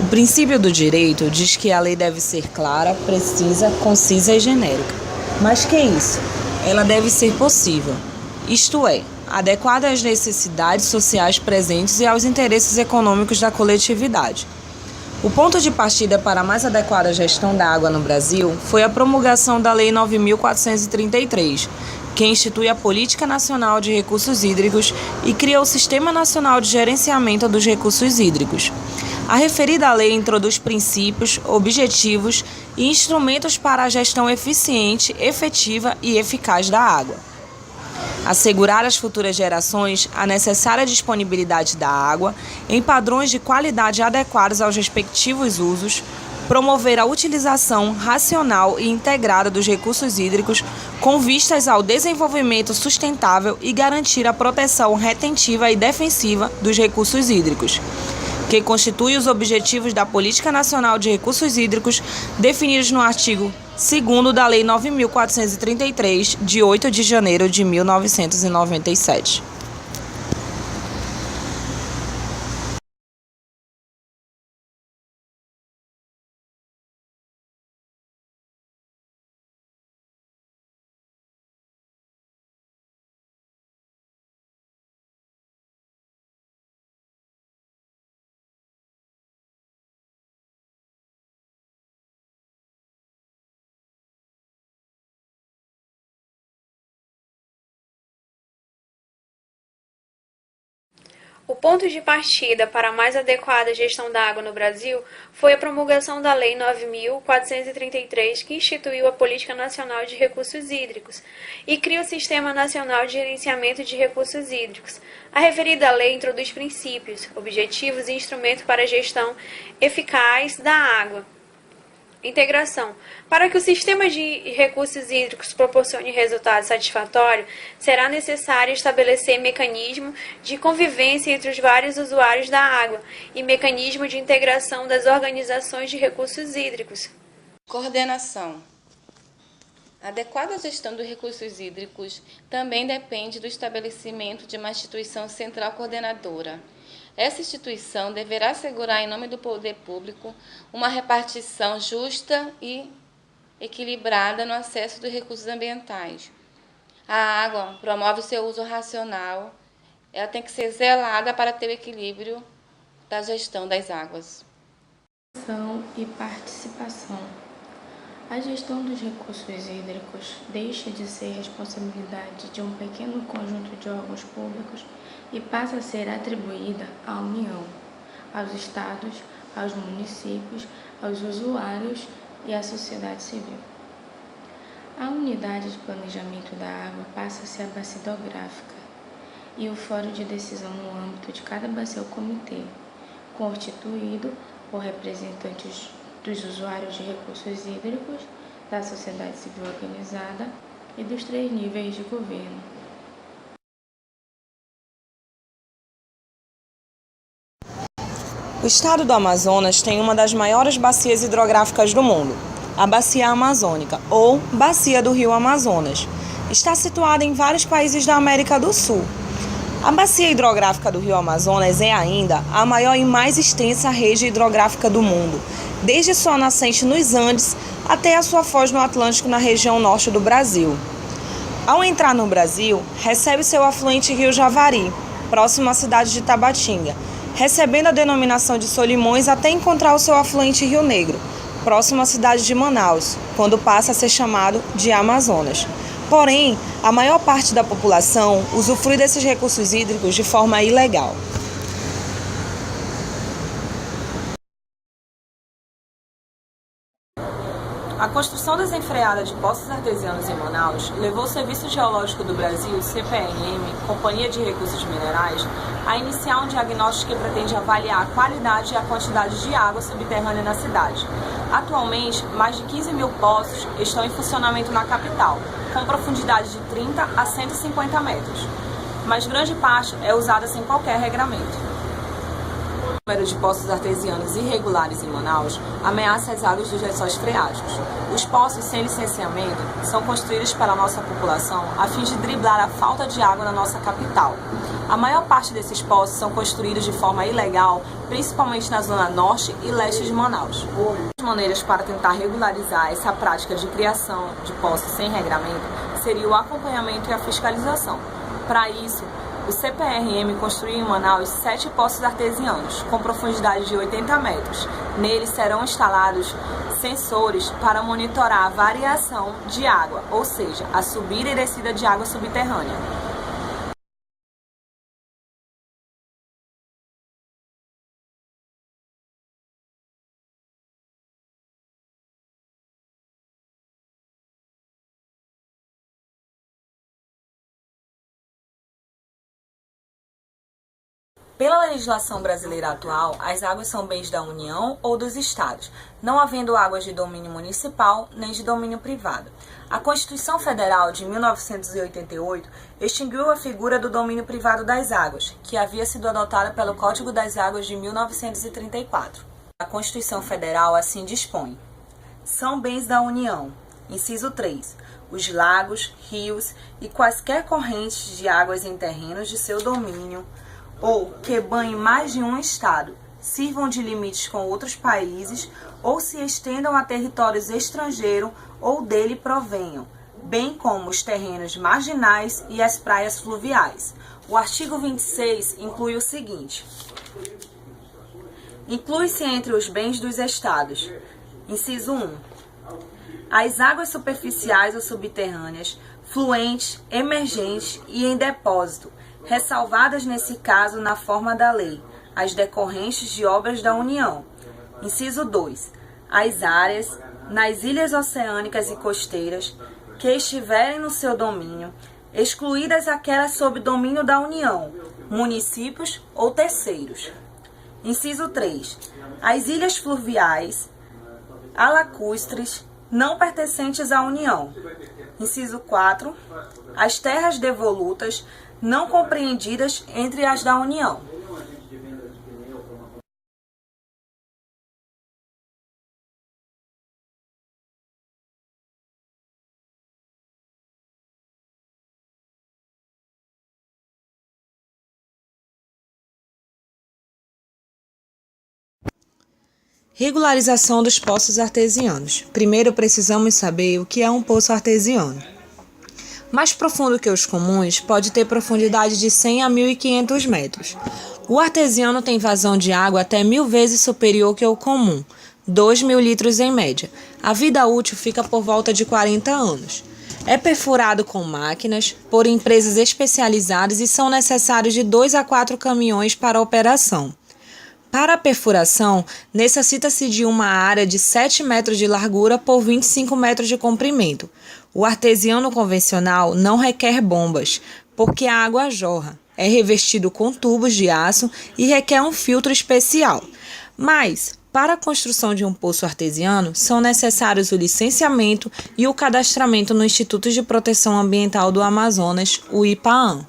princípio do direito diz que a lei deve ser clara, precisa, concisa e genérica. Mas que é isso? Ela deve ser possível, isto é, adequada às necessidades sociais presentes e aos interesses econômicos da coletividade. O ponto de partida para a mais adequada gestão da água no Brasil foi a promulgação da Lei 9.433, que institui a Política Nacional de Recursos Hídricos e cria o Sistema Nacional de Gerenciamento dos Recursos Hídricos. A referida lei introduz princípios, objetivos e instrumentos para a gestão eficiente, efetiva e eficaz da água. Assegurar às futuras gerações a necessária disponibilidade da água em padrões de qualidade adequados aos respectivos usos, promover a utilização racional e integrada dos recursos hídricos com vistas ao desenvolvimento sustentável e garantir a proteção retentiva e defensiva dos recursos hídricos, que constitui os objetivos da Política Nacional de Recursos Hídricos definidos no artigo 2º da Lei 9.433, de 8 de janeiro de 1997. O ponto de partida para a mais adequada gestão da água no Brasil foi a promulgação da Lei 9.433, que instituiu a Política Nacional de Recursos Hídricos e cria o Sistema Nacional de Gerenciamento de Recursos Hídricos. A referida lei introduz princípios, objetivos e instrumentos para a gestão eficaz da água. Integração. Para que o sistema de recursos hídricos proporcione resultado satisfatório, será necessário estabelecer mecanismo de convivência entre os vários usuários da água e mecanismo de integração das organizações de recursos hídricos. Coordenação. A adequada gestão dos recursos hídricos também depende do estabelecimento de uma instituição central coordenadora. Essa instituição deverá assegurar, em nome do poder público, uma repartição justa e equilibrada no acesso dos recursos ambientais. A água promove o seu uso racional, ela tem que ser zelada para ter o equilíbrio da gestão das águas. E participação. A gestão dos recursos hídricos deixa de ser responsabilidade de um pequeno conjunto de órgãos públicos e passa a ser atribuída à União, aos estados, aos municípios, aos usuários e à sociedade civil. A unidade de planejamento da água passa a ser a bacia hidrográfica e o fórum de decisão no âmbito de cada bacia ou comitê, constituído por representantes dos usuários de recursos hídricos, da sociedade civil organizada e dos 3 níveis de governo. O estado do Amazonas tem uma das maiores bacias hidrográficas do mundo, a Bacia Amazônica, ou Bacia do Rio Amazonas. Está situada em vários países da América do Sul. A bacia hidrográfica do Rio Amazonas é ainda a maior e mais extensa rede hidrográfica do mundo, desde sua nascente nos Andes até a sua foz no Atlântico na região norte do Brasil. Ao entrar no Brasil, recebe seu afluente Rio Javari, próximo à cidade de Tabatinga, recebendo a denominação de Solimões até encontrar o seu afluente Rio Negro, próximo à cidade de Manaus, quando passa a ser chamado de Amazonas. Porém, a maior parte da população usufrui desses recursos hídricos de forma ilegal. A construção desenfreada de poços artesianos em Manaus levou o Serviço Geológico do Brasil, CPRM, Companhia de Recursos Minerais, a iniciar um diagnóstico que pretende avaliar a qualidade e a quantidade de água subterrânea na cidade. Atualmente, mais de 15 mil poços estão em funcionamento na capital, com profundidade de 30 a 150 metros, mas grande parte é usada sem qualquer regramento. O número de poços artesianos irregulares em Manaus ameaça as águas dos lençóis freáticos. Os poços sem licenciamento são construídos pela nossa população a fim de driblar a falta de água na nossa capital. A maior parte desses poços são construídos de forma ilegal, principalmente na zona norte e leste de Manaus. As maneiras para tentar regularizar essa prática de criação de poços sem regramento seria o acompanhamento e a fiscalização. Para isso, o CPRM construiu em Manaus 7 poços artesianos, com profundidade de 80 metros. Neles serão instalados sensores para monitorar a variação de água, ou seja, a subida e descida de água subterrânea. Pela legislação brasileira atual, as águas são bens da União ou dos Estados, não havendo águas de domínio municipal nem de domínio privado. A Constituição Federal de 1988 extinguiu a figura do domínio privado das águas, que havia sido adotada pelo Código das Águas de 1934. A Constituição Federal assim dispõe: são bens da União. Inciso 3. Os lagos, rios e quaisquer correntes de águas em terrenos de seu domínio ou que banhem mais de um estado, sirvam de limites com outros países ou se estendam a territórios estrangeiros ou dele provenham, bem como os terrenos marginais e as praias fluviais. O artigo 26 inclui o seguinte: inclui-se entre os bens dos estados. Inciso 1. As águas superficiais ou subterrâneas, fluentes, emergentes e em depósito, ressalvadas nesse caso na forma da lei, as decorrentes de obras da União. Inciso 2. As áreas, nas ilhas oceânicas e costeiras, que estiverem no seu domínio, excluídas aquelas sob domínio da União, municípios ou terceiros. Inciso 3. As ilhas fluviais, lacustres, não pertencentes à União. Inciso 4. As terras devolutas, não compreendidas entre as da União. Regularização dos poços artesianos. Primeiro precisamos saber o que é um poço artesiano. Mais profundo que os comuns, pode ter profundidade de 100 a 1.500 metros. O artesiano tem vazão de água até 1.000 vezes superior que o comum, 2.000 litros em média. A vida útil fica por volta de 40 anos. É perfurado com máquinas, por empresas especializadas e são necessários de 2 a 4 caminhões para a operação. Para a perfuração, necessita-se de uma área de 7 metros de largura por 25 metros de comprimento. O artesiano convencional não requer bombas, porque a água jorra. É revestido com tubos de aço e requer um filtro especial. Mas, para a construção de um poço artesiano, são necessários o licenciamento e o cadastramento no Instituto de Proteção Ambiental do Amazonas, o IPAAM.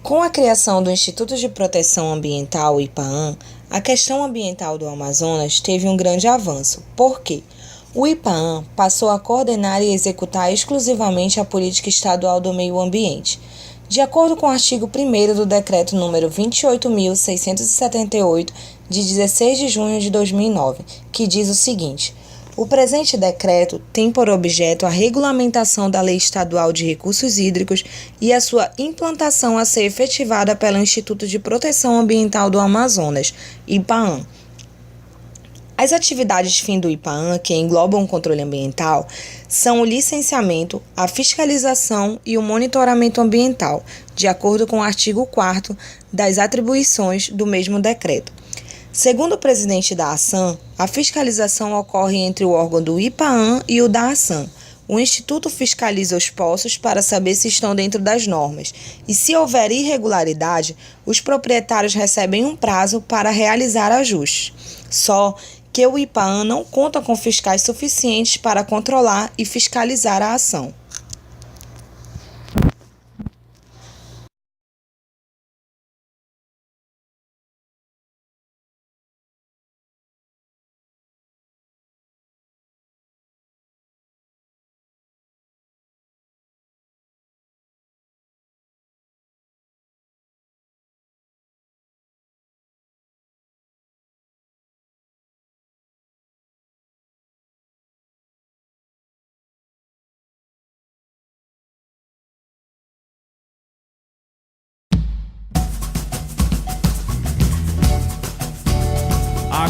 Com a criação do Instituto de Proteção Ambiental, IPAAM, a questão ambiental do Amazonas teve um grande avanço. Por quê? O IPAAM passou a coordenar e executar exclusivamente a política estadual do meio ambiente. De acordo com o artigo 1º do Decreto número 28.678, de 16 de junho de 2009, que diz o seguinte: o presente decreto tem por objeto a regulamentação da Lei Estadual de Recursos Hídricos e a sua implantação a ser efetivada pelo Instituto de Proteção Ambiental do Amazonas, IPAAM. As atividades fim do IPAAM, que englobam o controle ambiental, são o licenciamento, a fiscalização e o monitoramento ambiental, de acordo com o artigo 4º das atribuições do mesmo decreto. Segundo o presidente da ASAM, a fiscalização ocorre entre o órgão do IPAAM e o da ASAM. O Instituto fiscaliza os poços para saber se estão dentro das normas e, se houver irregularidade, os proprietários recebem um prazo para realizar ajustes. Só que o IPAAM não conta com fiscais suficientes para controlar e fiscalizar a ação.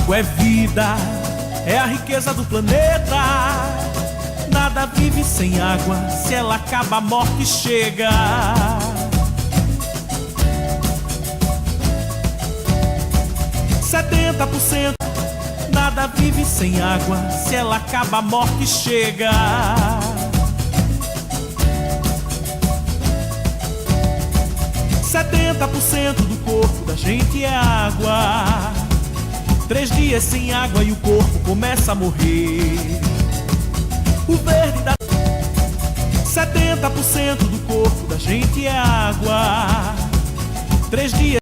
Água é vida, é a riqueza do planeta. Nada vive sem água, se ela acaba a morte chega. 70%, nada vive sem água, se ela acaba a morte chega. 70% do corpo da gente é água. 3 dias sem água e o corpo começa a morrer. O verde da 70% do corpo da gente é água. 3 dias